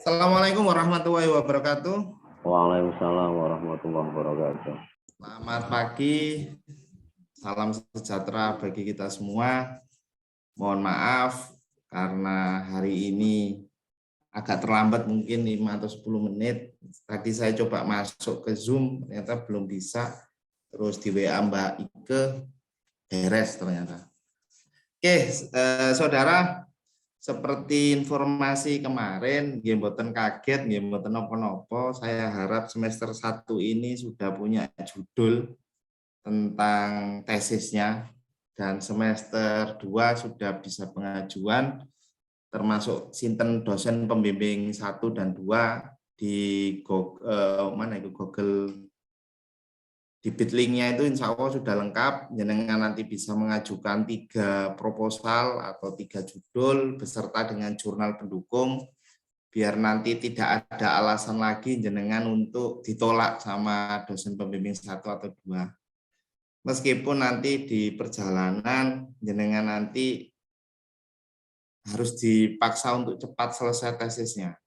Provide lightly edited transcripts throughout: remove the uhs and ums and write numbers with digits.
Assalamualaikum warahmatullahi wabarakatuh. Waalaikumsalam warahmatullahi wabarakatuh. Selamat pagi, salam sejahtera bagi kita semua. Mohon maaf karena hari ini agak terlambat mungkin 5 atau 10 menit. Tadi saya coba masuk ke Zoom, ternyata belum bisa. Terus di WA Mbak Ike, beres ternyata. Oke, saudara, seperti informasi kemarin, nggih mboten kaget, nggih mboten napa-napa, saya harap semester 1 ini sudah punya judul tentang tesisnya, dan semester 2 sudah bisa pengajuan, termasuk sinten dosen pembimbing 1 dan 2 di Google, di Bitlinknya itu insya Allah sudah lengkap, jenengan nanti bisa mengajukan 3 proposal atau 3 judul beserta dengan jurnal pendukung, biar nanti tidak ada alasan lagi jenengan untuk ditolak sama dosen pembimbing 1 atau 2. Meskipun nanti di perjalanan jenengan nanti harus dipaksa untuk cepat selesai tesisnya.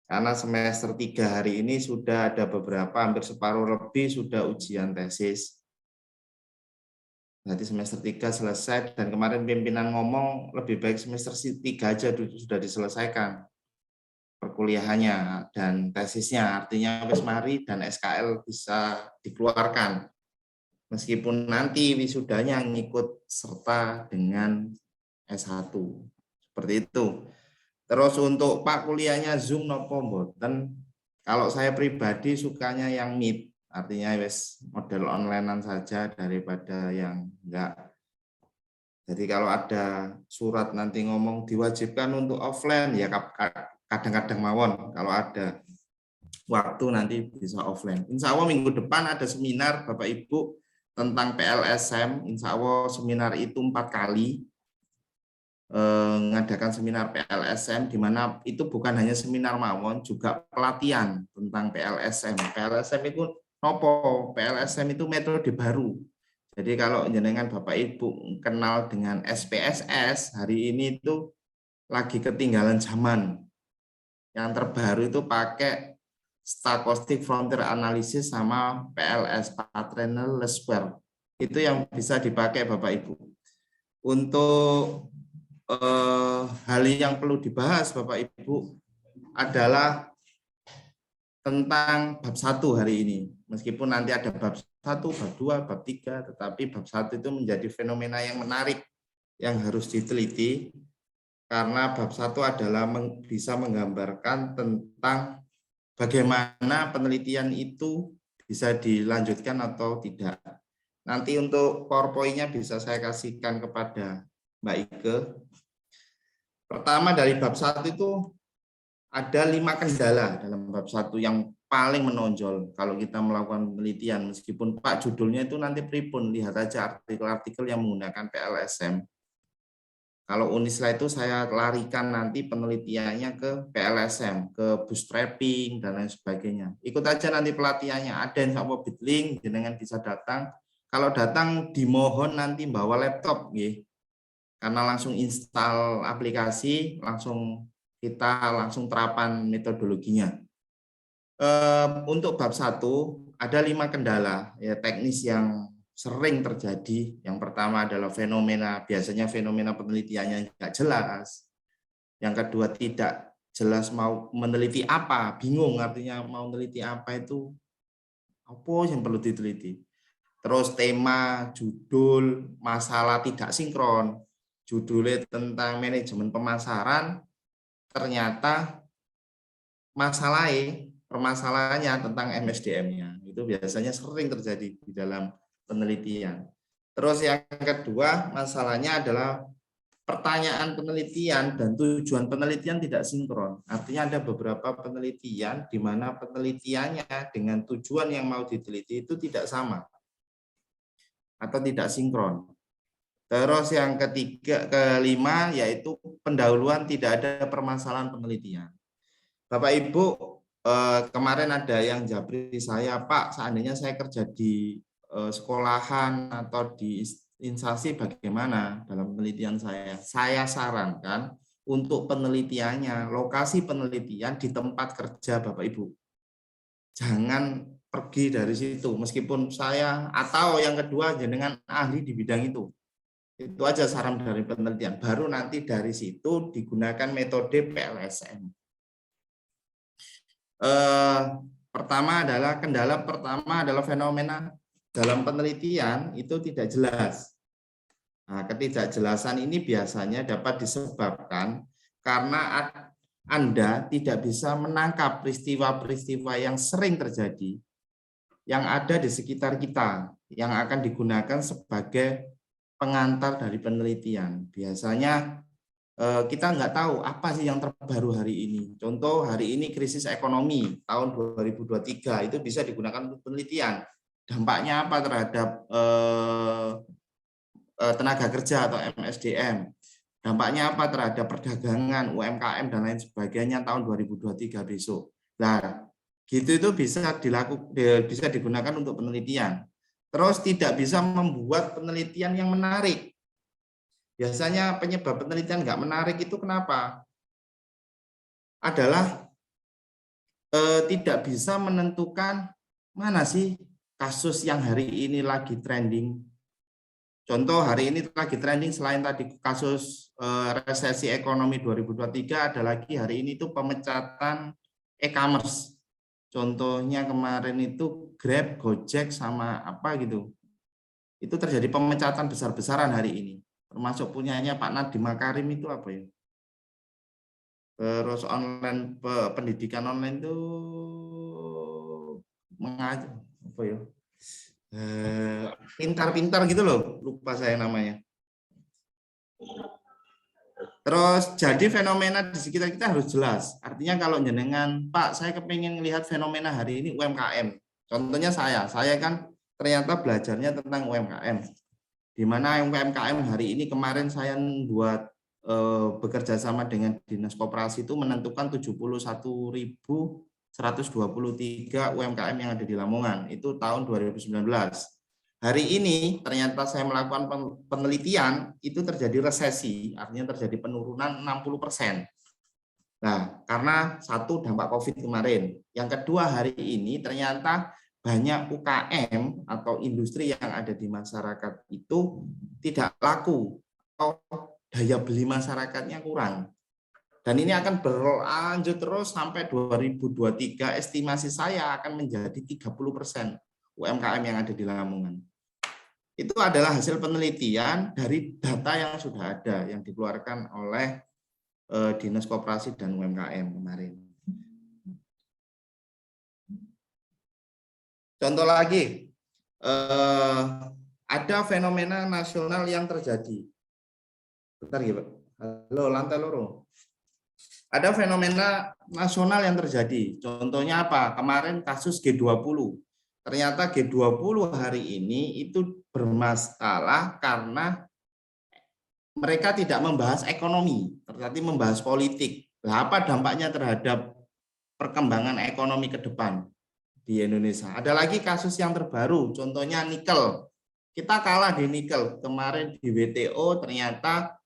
Karena semester 3 hari ini sudah ada beberapa, hampir separuh lebih sudah ujian tesis. Nanti semester 3 selesai, dan kemarin pimpinan ngomong lebih baik semester 3 aja sudah diselesaikan perkuliahannya dan tesisnya, artinya wis mari dan SKL bisa dikeluarkan. Meskipun nanti wisudanya ngikut serta dengan S1. Seperti itu. Terus untuk Pak kuliahnya Zoom nopo mboten? Kalau saya pribadi sukanya yang Meet, artinya wis model onlinean saja daripada yang enggak. Jadi kalau ada surat nanti ngomong diwajibkan untuk offline, ya kadang-kadang mawon. Kalau ada waktu nanti bisa offline. Insya Allah minggu depan ada seminar Bapak Ibu tentang PLSM. Insya Allah seminar itu 4 kali. Mengadakan seminar PLSM, di mana itu bukan hanya seminar mawon, juga pelatihan tentang PLSM. PLSM itu nopo? PLSM itu metode baru. Jadi kalau jenengan Bapak Ibu kenal dengan SPSS, hari ini itu lagi ketinggalan zaman. Yang terbaru itu pakai Stochastic Frontier Analysis sama PLS, Patternal Least-Square. Itu yang bisa dipakai Bapak Ibu. Untuk hal yang perlu dibahas Bapak Ibu adalah tentang bab 1 hari ini. Meskipun nanti ada bab 1, bab 2, bab 3, tetapi bab 1 itu menjadi fenomena yang menarik yang harus diteliti, karena bab 1 adalah bisa menggambarkan tentang bagaimana penelitian itu bisa dilanjutkan atau tidak. Nanti untuk PowerPoint-nya bisa saya kasihkan kepada Mbak Ike. Pertama dari bab 1 itu ada 5 kendala dalam bab 1 yang paling menonjol kalau kita melakukan penelitian, meskipun Pak judulnya itu nanti pripun, lihat aja artikel-artikel yang menggunakan PLSM. Kalau Unisla itu saya larikan nanti penelitiannya ke PLSM, ke bootstrapping dan lain sebagainya. Ikut aja nanti pelatihannya, ada insya Allah Bitlink, jenengan bisa datang. Kalau datang dimohon nanti bawa laptop, karena langsung install aplikasi, kita langsung terapan metodologinya. Untuk bab 1 ada 5 kendala ya teknis yang sering terjadi. Yang pertama adalah biasanya fenomena penelitiannya tidak jelas. Yang kedua tidak jelas mau meneliti apa, bingung artinya mau meneliti apa itu apa yang perlu diteliti. Terus tema, judul, masalah tidak sinkron. Judulnya tentang manajemen pemasaran, ternyata permasalahannya tentang MSDM-nya. Itu biasanya sering terjadi di dalam penelitian. Terus yang kedua, masalahnya adalah pertanyaan penelitian dan tujuan penelitian tidak sinkron. Artinya ada beberapa penelitian di mana penelitiannya dengan tujuan yang mau diteliti itu tidak sama atau tidak sinkron. Terus yang kelima yaitu pendahuluan, tidak ada permasalahan penelitian. Bapak Ibu, kemarin ada yang japri saya, Pak, seandainya saya kerja di sekolahan atau di instansi bagaimana dalam penelitian saya? Saya sarankan untuk penelitiannya, lokasi penelitian di tempat kerja Bapak Ibu. Jangan pergi dari situ, meskipun saya atau yang kedua jenengan ahli di bidang itu. Itu aja saran dari penelitian. Baru nanti dari situ digunakan metode PLSM. Kendala pertama adalah fenomena dalam penelitian itu tidak jelas. Nah, ketidakjelasan ini biasanya dapat disebabkan karena Anda tidak bisa menangkap peristiwa-peristiwa yang sering terjadi yang ada di sekitar kita, yang akan digunakan sebagai pengantar dari penelitian. Biasanya kita nggak tahu apa sih yang terbaru hari ini. Contoh hari ini krisis ekonomi tahun 2023 itu bisa digunakan untuk penelitian. Dampaknya apa terhadap tenaga kerja atau MSDM? Dampaknya apa terhadap perdagangan, UMKM dan lain sebagainya tahun 2023 besok. Nah, gitu itu bisa digunakan untuk penelitian. Terus tidak bisa membuat penelitian yang menarik. Biasanya penyebab penelitian nggak menarik itu kenapa? Adalah tidak bisa menentukan mana sih kasus yang hari ini lagi trending. Contoh hari ini lagi trending selain tadi kasus resesi ekonomi 2023, ada lagi hari ini itu pemecatan e-commerce. Contohnya kemarin itu Grab, Gojek, sama apa gitu. Itu terjadi pemecatan besar-besaran hari ini. Termasuk punyanya Pak Nadiem Makarim itu apa ya? Terus online pendidikan online itu mengajar apa ya? Pintar-pintar gitu loh, lupa saya namanya. Terus jadi fenomena di sekitar kita harus jelas. Artinya kalau jenengan, Pak, saya kepingin lihat fenomena hari ini UMKM. Contohnya saya kan ternyata belajarnya tentang UMKM. Di mana UMKM hari ini kemarin saya buat bekerja sama dengan Dinas Koperasi itu menentukan 71.123 UMKM yang ada di Lamongan. Itu tahun 2019. Hari ini ternyata saya melakukan penelitian, itu terjadi resesi, artinya terjadi penurunan 60%. Nah, karena satu dampak COVID kemarin. Yang kedua, hari ini ternyata banyak UKM atau industri yang ada di masyarakat itu tidak laku atau daya beli masyarakatnya kurang. Dan ini akan berlanjut terus sampai 2023, estimasi saya akan menjadi 30% UMKM yang ada di Lamongan. Itu adalah hasil penelitian dari data yang sudah ada, yang dikeluarkan oleh Dinas Koperasi dan UMKM kemarin. Contoh lagi, ada fenomena nasional yang terjadi. Bentar ya, Pak. Halo, lantai loro. Ada fenomena nasional yang terjadi. Contohnya apa? Kemarin kasus G20. Ternyata G20 hari ini itu bermasalah karena mereka tidak membahas ekonomi, tetapi membahas politik. Nah, apa dampaknya terhadap perkembangan ekonomi ke depan di Indonesia? Ada lagi kasus yang terbaru, contohnya nikel. Kita kalah di nikel. Kemarin di WTO ternyata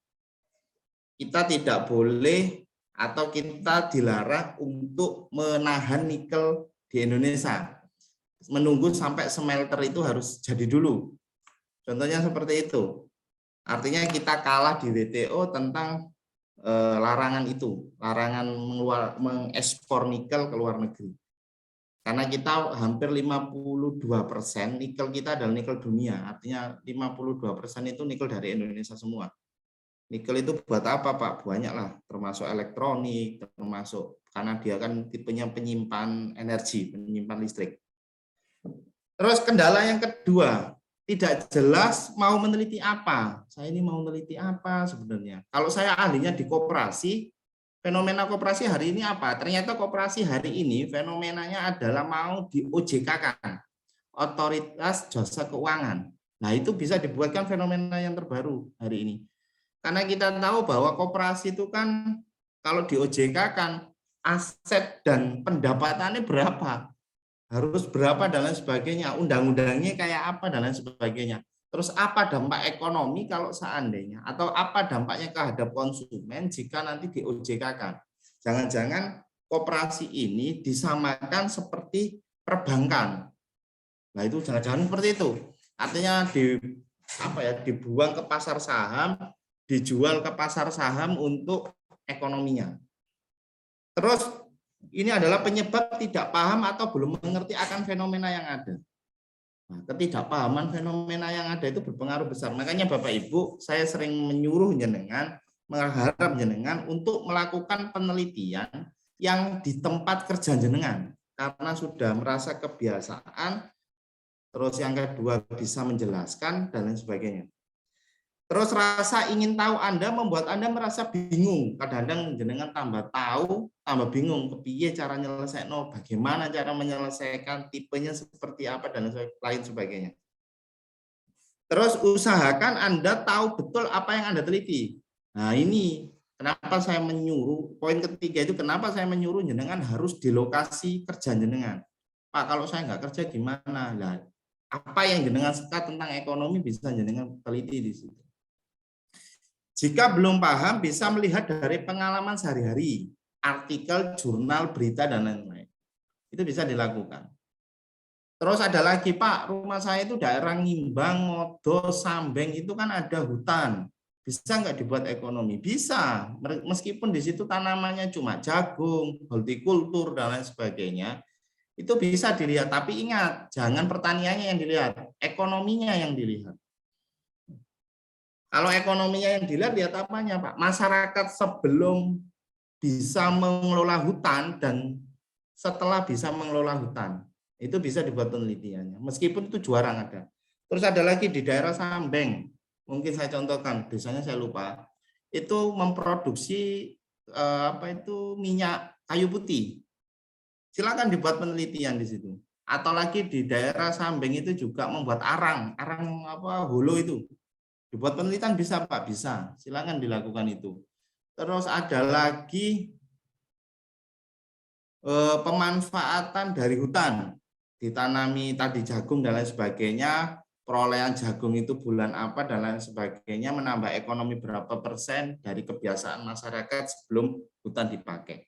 kita tidak boleh atau kita dilarang untuk menahan nikel di Indonesia. Menunggu sampai smelter itu harus jadi dulu. Contohnya seperti itu. Artinya kita kalah di WTO tentang larangan itu, larangan mengekspor nikel ke luar negeri. Karena kita hampir 52% nikel kita adalah nikel dunia, artinya 52% itu nikel dari Indonesia semua. Nikel itu buat apa, Pak? Banyak lah, termasuk elektronik, termasuk karena dia kan tipenya penyimpan energi, penyimpan listrik. Terus kendala yang kedua, tidak jelas mau meneliti apa. Saya ini mau meneliti apa sebenarnya. Kalau saya ahlinya di koperasi, fenomena koperasi hari ini apa? Ternyata koperasi hari ini fenomenanya adalah mau di OJK-kan, Otoritas Jasa Keuangan. Nah, itu bisa dibuatkan fenomena yang terbaru hari ini. Karena kita tahu bahwa koperasi itu kan kalau di OJK-kan aset dan pendapatannya berapa? Harus berapa dan lain sebagainya, undang-undangnya kayak apa dan lain sebagainya. Terus apa dampak ekonomi kalau seandainya, atau apa dampaknya terhadap konsumen jika nanti di OJK-kan? Jangan-jangan koperasi ini disamakan seperti perbankan. Nah itu jangan-jangan seperti itu. Artinya dibuang ke pasar saham, dijual ke pasar saham untuk ekonominya. Terus ini adalah penyebab tidak paham atau belum mengerti akan fenomena yang ada. Nah, ketidakpahaman fenomena yang ada itu berpengaruh besar. Makanya Bapak Ibu, saya sering menyuruh jenengan, mengharap jenengan untuk melakukan penelitian yang di tempat kerja jenengan. Karena sudah merasa kebiasaan, terus yang kedua bisa menjelaskan, dan lain sebagainya. Terus rasa ingin tahu Anda membuat Anda merasa bingung. Kadang-kadang jenengan tambah tahu, tambah bingung. Kepiye cara nyelesaikan, bagaimana cara menyelesaikan, tipenya seperti apa, dan lain sebagainya. Terus usahakan Anda tahu betul apa yang Anda teliti. Nah ini kenapa saya menyuruh, poin ketiga itu kenapa saya menyuruh jenengan harus di lokasi kerja jenengan. Pak, kalau saya nggak kerja gimana? Nah, apa yang jenengan suka tentang ekonomi bisa jenengan teliti di situ. Jika belum paham, bisa melihat dari pengalaman sehari-hari, artikel, jurnal, berita, dan lain-lain. Itu bisa dilakukan. Terus ada lagi, Pak, rumah saya itu daerah Ngimbang, Modo, Sambeng, itu kan ada hutan. Bisa nggak dibuat ekonomi? Bisa, meskipun di situ tanamannya cuma jagung, hortikultur, dan lain sebagainya. Itu bisa dilihat, tapi ingat, jangan pertaniannya yang dilihat, ekonominya yang dilihat. Kalau ekonominya yang dilihat, lihat apanya, Pak? Masyarakat sebelum bisa mengelola hutan dan setelah bisa mengelola hutan. Itu bisa dibuat penelitiannya. Meskipun itu jarang ada. Terus ada lagi di daerah Sambeng. Mungkin saya contohkan, desanya saya lupa. Itu memproduksi minyak kayu putih. Silakan dibuat penelitian di situ. Atau lagi di daerah Sambeng itu juga membuat arang hulu itu. Dibuat penelitian bisa, Pak, bisa. Silakan dilakukan itu. Terus ada lagi pemanfaatan dari hutan. Ditanami tadi jagung dan lain sebagainya, perolehan jagung itu bulan apa dan lain sebagainya, menambah ekonomi berapa persen dari kebiasaan masyarakat sebelum hutan dipakai.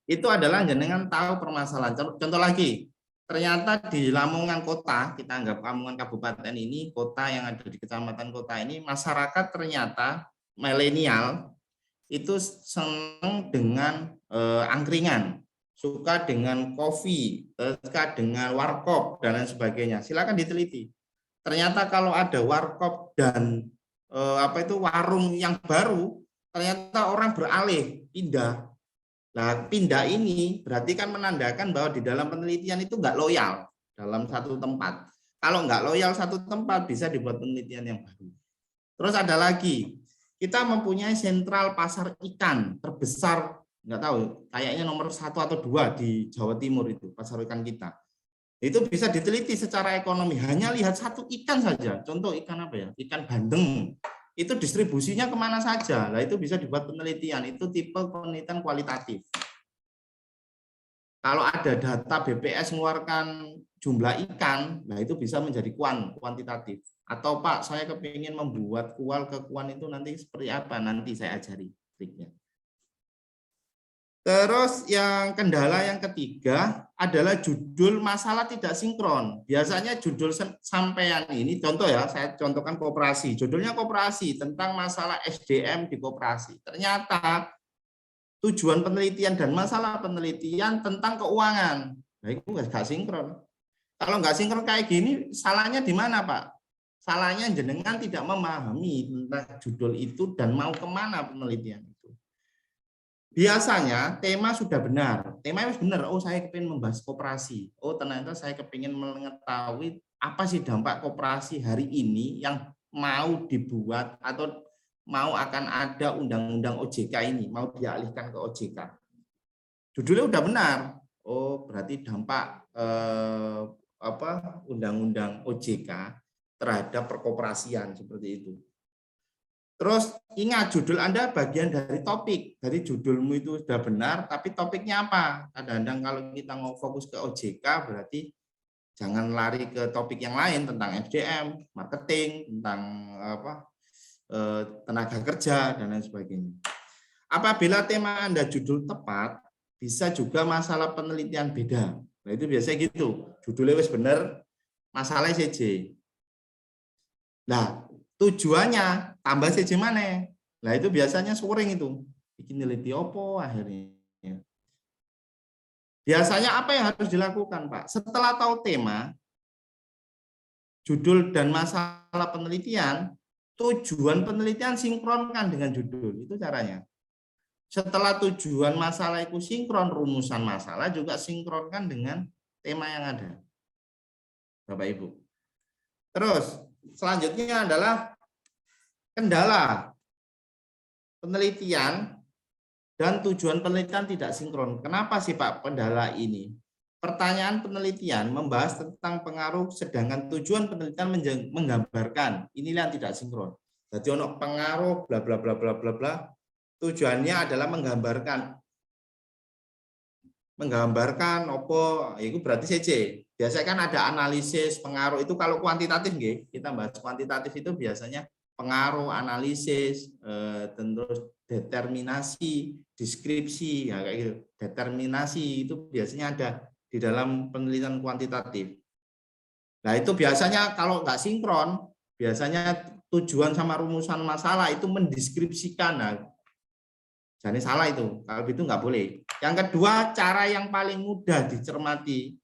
Itu adalah jenengan tahu permasalahan. Contoh lagi, ternyata di Lamongan kota, kita anggap Lamongan kabupaten ini, kota yang ada di kecamatan kota ini, masyarakat ternyata milenial itu senang dengan angkringan, suka dengan kopi, suka dengan warkop, dan lain sebagainya. Silakan diteliti. Ternyata kalau ada warkop dan warung yang baru, ternyata orang beralih, pindah. Nah, pindah ini berarti kan menandakan bahwa di dalam penelitian itu nggak loyal dalam satu tempat. Kalau nggak loyal satu tempat, bisa dibuat penelitian yang baru. Terus ada lagi, kita mempunyai sentral pasar ikan terbesar, nggak tahu, kayaknya nomor 1 atau 2 di Jawa Timur itu, pasar ikan kita. Itu bisa diteliti secara ekonomi, hanya lihat satu ikan saja. Contoh ikan apa ya? Ikan bandeng. Itu distribusinya kemana saja. Nah, itu bisa dibuat penelitian. Itu tipe penelitian kualitatif. Kalau ada data BPS mengeluarkan jumlah ikan, nah itu bisa menjadi kuantitatif. Atau Pak, saya kepingin membuat kual ke kuan itu nanti seperti apa? Nanti saya ajari triknya. Terus yang kendala yang ketiga adalah judul masalah tidak sinkron. Biasanya judul sampean ini, contoh ya, saya contohkan koperasi. Judulnya koperasi tentang masalah SDM di koperasi. Ternyata tujuan penelitian dan masalah penelitian tentang keuangan. Nah, itu nggak sinkron. Kalau nggak sinkron kayak gini, salahnya di mana, Pak? Salahnya jenengan tidak memahami tentang judul itu dan mau kemana penelitian itu. Biasanya tema sudah benar, temanya benar. Oh, saya ingin membahas koperasi. Oh, ternyata saya kepingin mengetahui apa sih dampak koperasi hari ini yang mau dibuat atau mau akan ada undang-undang OJK ini, mau dialihkan ke OJK. Judulnya udah benar. Oh, berarti dampak undang-undang OJK terhadap perkoperasian seperti itu. Terus ingat, judul Anda bagian dari topik. Dari judulmu itu sudah benar, tapi topiknya apa? Kadang-kadang kalau kita mau fokus ke OJK berarti Jangan lari ke topik yang lain tentang SDM, marketing, tentang tenaga kerja dan lain sebagainya. Apabila tema Anda judul tepat, bisa juga masalah penelitian beda. Nah, itu biasanya gitu. Judulnya wis bener, masalahnya CJ. Nah, tujuannya tambah CJ mana? Nah, itu biasanya scoring itu. Bikin neliti opo akhirnya. Biasanya apa yang harus dilakukan, Pak? Setelah tahu tema, judul dan masalah penelitian, tujuan penelitian sinkronkan dengan judul. Itu caranya. Setelah tujuan masalah itu sinkron, rumusan masalah juga sinkronkan dengan tema yang ada. Bapak Ibu. Terus, selanjutnya adalah kendala penelitian dan tujuan penelitian tidak sinkron. Kenapa sih Pak kendala ini? Pertanyaan penelitian membahas tentang pengaruh, sedangkan tujuan penelitian menggambarkan. Inilah yang tidak sinkron. Jadi ono pengaruh bla bla bla bla bla bla. Tujuannya adalah menggambarkan opo, itu berarti CC. Biasanya kan ada analisis pengaruh, itu kalau kuantitatif nggih, kita bahas kuantitatif itu biasanya pengaruh, analisis, terus determinasi, deskripsi, ya kayak gitu. Determinasi itu biasanya ada di dalam penelitian kuantitatif. Nah, itu biasanya kalau nggak sinkron, biasanya tujuan sama rumusan masalah itu mendeskripsikan. Nah, jadi salah itu, kalau itu nggak boleh. Yang kedua, cara yang paling mudah dicermati,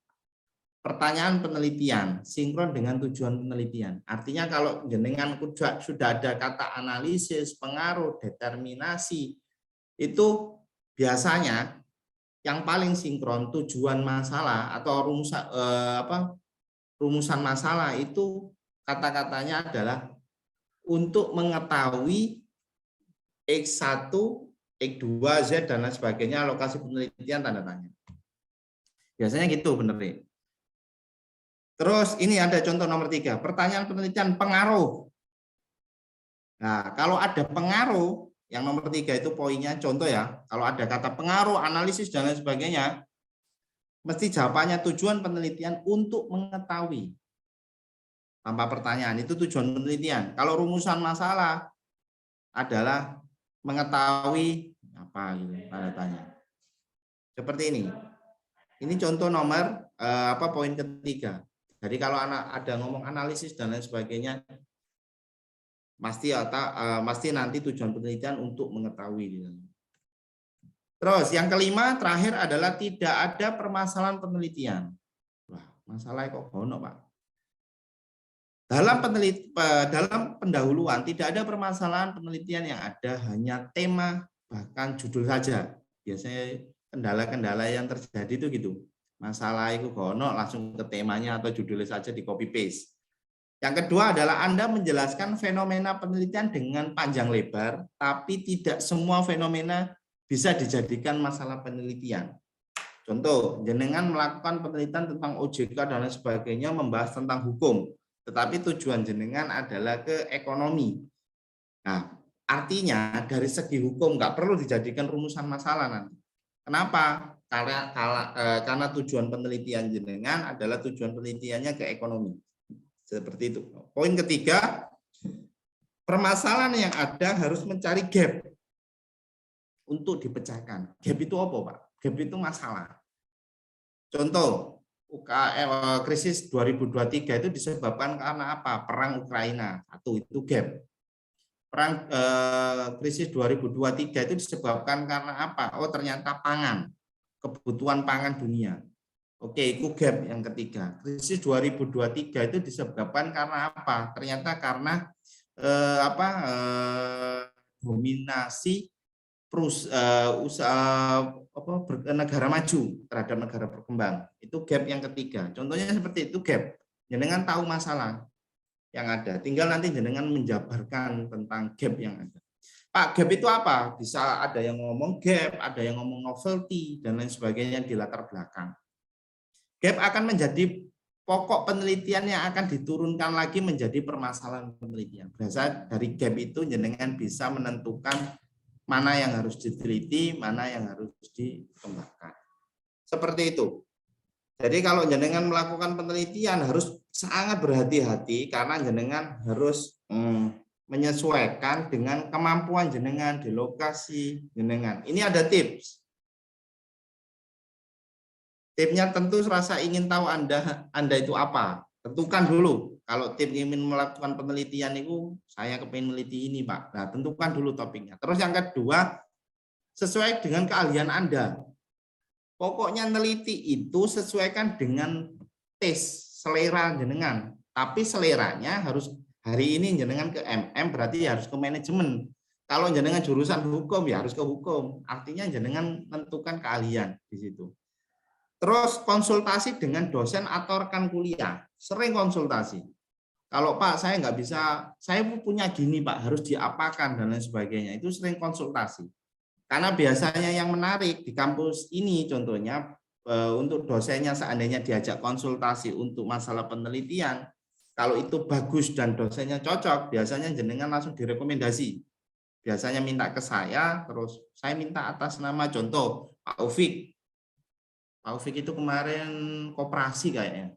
pertanyaan penelitian, sinkron dengan tujuan penelitian. Artinya kalau jenengan sudah ada kata analisis, pengaruh, determinasi, itu biasanya yang paling sinkron tujuan masalah atau rumusan masalah itu kata-katanya adalah untuk mengetahui X1, X2, Z, dan lain sebagainya, lokasi penelitian, tanda tanya. Biasanya gitu bener. Terus ini ada contoh nomor 3, pertanyaan penelitian pengaruh. Nah, kalau ada pengaruh, yang nomor 3 itu poinnya, contoh ya, kalau ada kata pengaruh, analisis, dan lain sebagainya, mesti jawabannya tujuan penelitian untuk mengetahui. Tanpa pertanyaan, itu tujuan penelitian. Kalau rumusan masalah adalah mengetahui apa gitu, tanda tanya. Seperti ini. Ini contoh nomor poin ketiga. Jadi kalau ada ngomong analisis dan lain sebagainya, pasti nanti tujuan penelitian untuk mengetahui. Terus yang kelima terakhir adalah tidak ada permasalahan penelitian. Wah, masalah kok ono, Pak. Dalam pendahuluan tidak ada permasalahan penelitian, yang ada hanya tema bahkan judul saja. Biasanya kendala-kendala yang terjadi itu gitu. Masalah itu ono langsung ke temanya atau judulnya saja di copy paste. Yang kedua adalah Anda menjelaskan fenomena penelitian dengan panjang lebar, tapi tidak semua fenomena bisa dijadikan masalah penelitian. Contoh, jenengan melakukan penelitian tentang OJK dan lain sebagainya, membahas tentang hukum, tetapi tujuan jenengan adalah ke ekonomi. Nah, artinya dari segi hukum nggak perlu dijadikan rumusan masalah nanti. Kenapa? Karena tujuan penelitian jenengan adalah tujuan penelitiannya ke ekonomi. Seperti itu. Poin ketiga, permasalahan yang ada harus mencari gap untuk dipecahkan. Gap itu apa, Pak? Gap itu masalah. Contoh, krisis 2023 itu disebabkan karena apa? Perang Ukraina. Satu, itu gap. Krisis 2023 itu disebabkan karena apa? Oh, ternyata pangan, kebutuhan pangan dunia. Oke, itu gap yang ketiga. Krisis 2023 itu disebabkan karena apa? Ternyata karena dominasi negara maju terhadap negara berkembang. Itu gap yang ketiga. Contohnya seperti itu gap. Jenengan tahu masalah yang ada. Tinggal nanti jenengan menjabarkan tentang gap yang ada. Pak, gap itu apa? Bisa ada yang ngomong gap, ada yang ngomong novelty, dan lain sebagainya di latar belakang. Gap akan menjadi pokok penelitian yang akan diturunkan lagi menjadi permasalahan penelitian. Biasa dari gap itu jenengan bisa menentukan mana yang harus diteliti, mana yang harus dikembangkan. Seperti itu. Jadi kalau jenengan melakukan penelitian harus sangat berhati-hati karena jenengan harus menyesuaikan dengan kemampuan jenengan di lokasi jenengan. Ini ada tips. Tipsnya tentu rasa ingin tahu Anda itu apa. Tentukan dulu. Kalau tim ingin melakukan penelitian itu, saya kepengen meneliti ini, Pak. Nah, tentukan dulu topiknya. Terus yang kedua, sesuai dengan keahlian Anda. Pokoknya neliti itu sesuaikan dengan selera jenengan. Tapi seleranya harus hari ini jenengan ke MM berarti harus ke manajemen. Kalau jenengan jurusan hukum ya harus ke hukum. Artinya jenengan menentukan keahlian di situ. Terus konsultasi dengan dosen atau rekan kuliah. Sering konsultasi. Kalau Pak saya nggak bisa, saya punya gini Pak, harus diapakan dan lain sebagainya. Itu sering konsultasi. Karena biasanya yang menarik di kampus ini contohnya untuk dosennya seandainya diajak konsultasi untuk masalah penelitian, kalau itu bagus dan dosennya cocok, biasanya jenengan langsung direkomendasi. Biasanya minta ke saya, terus saya minta atas nama contoh Pak Ufik. Pak Ufik itu kemarin koperasi kayaknya,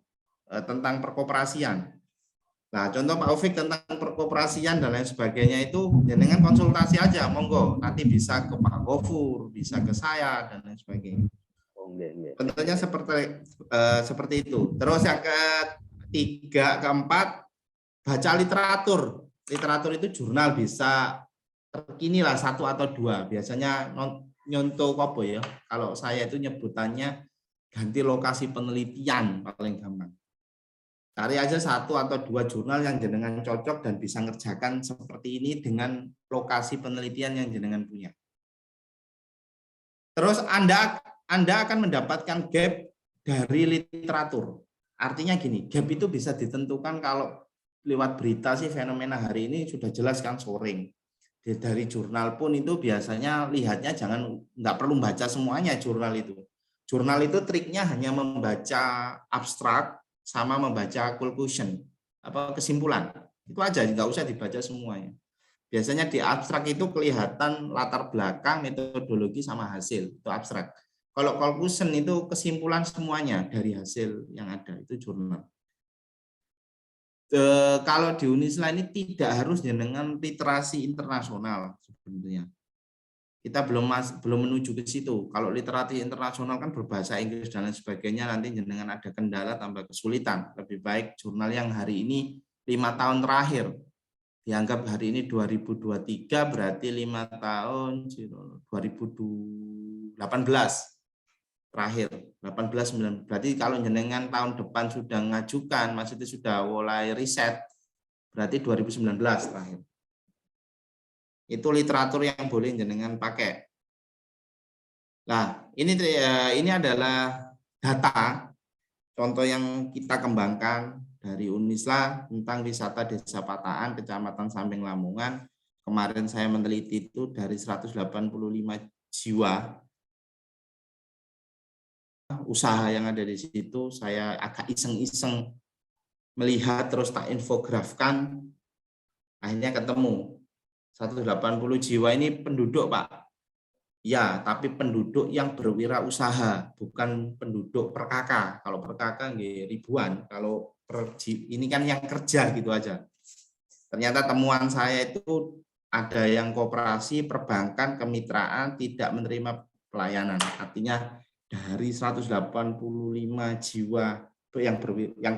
tentang perkoperasian. Nah, contoh Pak Ufik tentang perkoperasian dan lain sebagainya itu jenengan konsultasi aja, monggo. Nanti bisa ke Pak Gofur, bisa ke saya dan lain sebagainya. Tentunya seperti itu. Terus yang ketiga, keempat, baca literatur. Literatur itu jurnal bisa terkini lah 1 atau 2. Biasanya nyontoh apa ya? Kalau saya itu nyebutannya ganti lokasi penelitian paling gampang. Cari aja 1 atau 2 jurnal yang jenengan cocok dan bisa ngerjakan seperti ini dengan lokasi penelitian yang jenengan punya. Terus Anda akan mendapatkan gap dari literatur. Artinya gini, gap itu bisa ditentukan kalau lewat berita sih fenomena hari ini sudah jelas kan soring. Dari jurnal pun itu biasanya lihatnya nggak perlu baca semuanya jurnal itu. Jurnal itu triknya hanya membaca abstrak sama membaca conclusion, kesimpulan. Itu aja, nggak usah dibaca semuanya. Biasanya di abstrak itu kelihatan latar belakang, metodologi sama hasil, itu abstrak. Kalau conclusion itu kesimpulan semuanya dari hasil yang ada, itu jurnal. Kalau di Unisla ini tidak harus dengan literasi internasional sebenarnya. Kita belum menuju ke situ. Kalau literasi internasional kan berbahasa Inggris dan lain sebagainya, nanti jenengan ada kendala tambah kesulitan. Lebih baik jurnal yang hari ini 5 tahun terakhir. Dianggap hari ini 2023 berarti 5 tahun 2018 terakhir. 18 19 berarti kalau jenengan tahun depan sudah ngajukan, maksudnya sudah mulai riset, berarti 2019 terakhir. Itu literatur yang boleh jenengan pakai. Nah, ini adalah data contoh yang kita kembangkan dari Unisla tentang wisata Desa Pataan, Kecamatan Samping Lamongan. Kemarin saya meneliti itu dari 185 jiwa usaha yang ada di situ. Saya agak iseng-iseng melihat terus tak infografkan, akhirnya ketemu 180 jiwa ini penduduk Pak. Ya, tapi penduduk yang berwirausaha, bukan penduduk per kakak. Kalau per kakak ribuan, kalau ini kan yang kerja gitu aja. Ternyata temuan saya itu ada yang koperasi, perbankan, kemitraan, tidak menerima pelayanan. Artinya dari 185 jiwa yang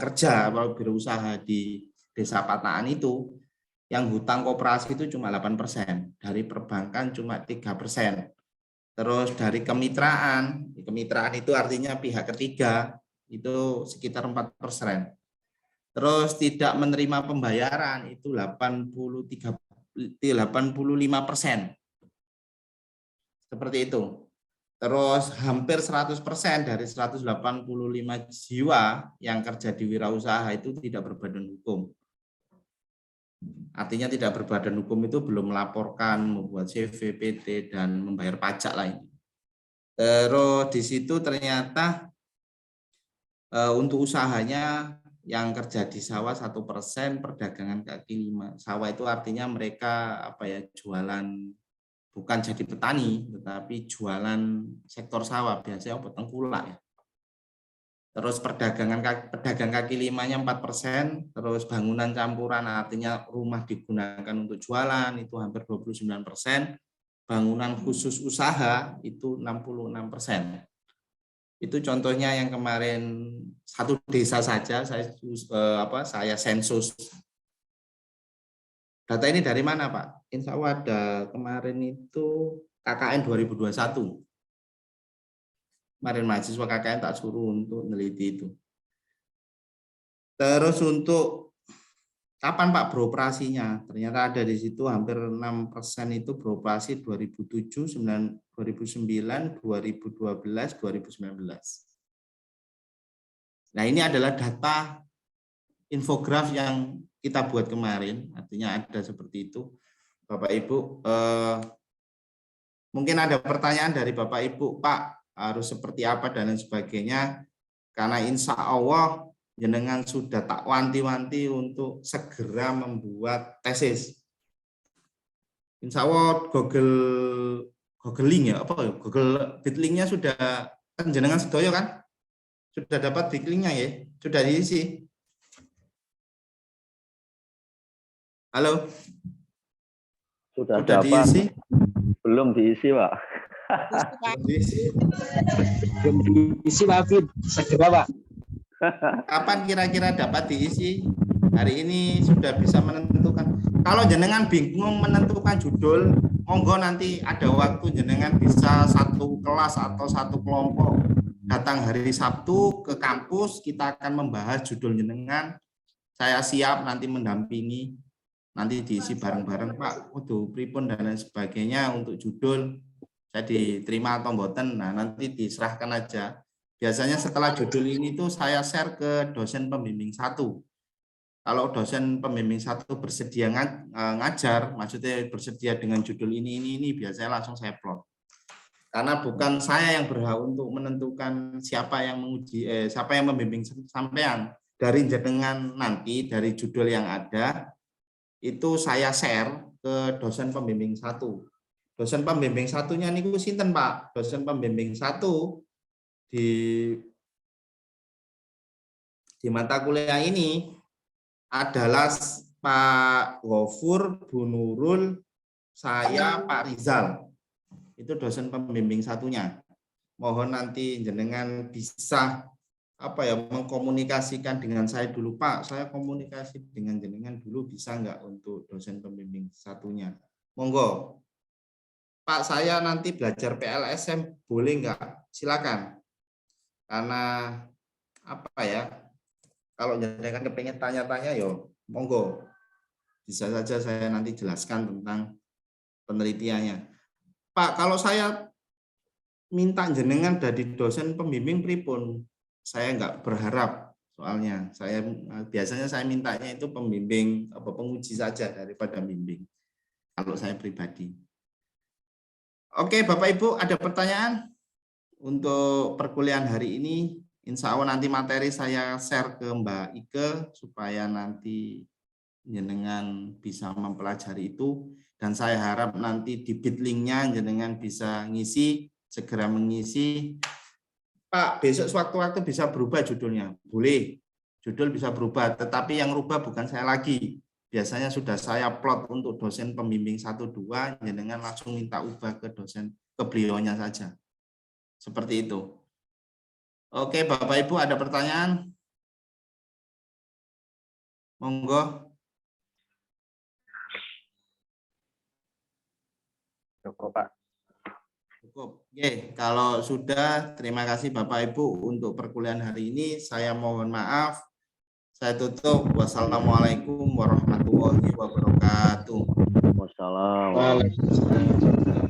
kerja atau berusaha di Desa Pataan itu, yang hutang koperasi itu cuma 8%, dari perbankan cuma 3%. Terus dari kemitraan itu artinya pihak ketiga itu sekitar 4%. Terus tidak menerima pembayaran itu 85%. Seperti itu. Terus hampir 100% dari 185 jiwa yang kerja di wirausaha itu tidak berbadan hukum. Artinya tidak berbadan hukum itu belum melaporkan, membuat CV, PT, dan membayar pajak lain. Terus di situ ternyata untuk usahanya yang kerja di sawah 1%, perdagangan kaki 5. Sawah itu artinya mereka jualan, bukan jadi petani, tetapi jualan sektor sawah, biasanya tengkulak ya. Terus pedagang kaki limanya 4%, terus bangunan campuran artinya rumah digunakan untuk jualan itu hampir 29%, bangunan khusus usaha itu 66%. Itu contohnya yang kemarin satu desa saja saya sensus. Data ini dari mana, Pak? Insya Allah ada kemarin itu KKN 2021. Kemarin mahasiswa KKN tak suruh untuk meneliti itu. Terus untuk kapan Pak beroperasinya? Ternyata ada di situ hampir 6% itu beroperasi 2007, 2009, 2012, 2019. Nah, ini adalah data infograf yang kita buat kemarin, artinya ada seperti itu. Bapak Ibu, mungkin ada pertanyaan dari Bapak Ibu, Pak, harus seperti apa dan lain sebagainya, karena insya Allah jenengan sudah tak wanti-wanti untuk segera membuat tesis. Insya Allah Googling ya, Google Bitlinknya sudah kan jenengan sedoyo kan? Sudah dapat Bitlinknya ya? Sudah diisi. Halo? Sudah dapat? Diisi? Belum diisi, Pak. Belum diisi. Belum diisi, Pak Afid. Segera, Pak. Kapan kira-kira dapat diisi? Hari ini sudah bisa menentukan. Kalau jenengan bingung menentukan judul, monggo nanti ada waktu jenengan bisa satu kelas atau satu kelompok datang hari Sabtu ke kampus, kita akan membahas judul jenengan. Saya siap nanti mendampingi. Nanti diisi bareng-bareng, Pak. Waduh, pripun dan lain sebagainya untuk judul. Saya diterima atau mboten. Nah, nanti diserahkan aja. Biasanya setelah judul ini tuh saya share ke dosen pembimbing 1. Kalau dosen pembimbing 1 bersedia ngajar, maksudnya bersedia dengan judul ini, biasanya langsung saya plot. Karena bukan saya yang berhak untuk menentukan siapa yang menguji, siapa yang membimbing sampean. Dari jenengan nanti, dari judul yang ada, itu saya share ke dosen pembimbing 1. Dosen pembimbing 1-nya niku sinten, Pak? Dosen pembimbing 1 di mata kuliah ini adalah Pak Ghafur, Bu Nurul, saya Pak Rizal. Itu dosen pembimbing 1-nya. Mohon nanti jenengan bisa mengkomunikasikan dengan saya dulu, Pak. Saya komunikasi dengan jenengan dulu, bisa nggak untuk dosen pembimbing 1-nya? Monggo. Pak, saya nanti belajar PLSM, boleh nggak? Silakan. Karena kalau jenengan kepengen tanya-tanya, yo monggo. Bisa saja saya nanti jelaskan tentang penelitiannya. Pak, kalau saya minta jenengan dari dosen pembimbing pripun? Saya nggak berharap, soalnya biasanya saya mintanya itu pembimbing penguji saja daripada bimbing kalau saya pribadi. Oke, Bapak Ibu, ada pertanyaan untuk perkuliahan hari ini? Insya Allah nanti materi saya share ke Mbak Ike supaya nanti jenengan bisa mempelajari itu, dan saya harap nanti di Bitlinknya jenengan bisa ngisi, segera mengisi. Pak, besok sewaktu-waktu bisa berubah judulnya. Boleh, judul bisa berubah, tetapi yang rubah bukan saya lagi. Biasanya sudah saya plot untuk dosen pembimbing 1-2, jenengan langsung minta ubah ke beliaunya saja. Seperti itu. Oke, Bapak Ibu, ada pertanyaan? Monggo. Cukup, Pak. Cukup. Oke, kalau sudah, terima kasih Bapak Ibu untuk perkuliahan hari ini. Saya mohon maaf. Saya tutup. Wassalamualaikum warahmatullahi wabarakatuh. Wassalamualaikum.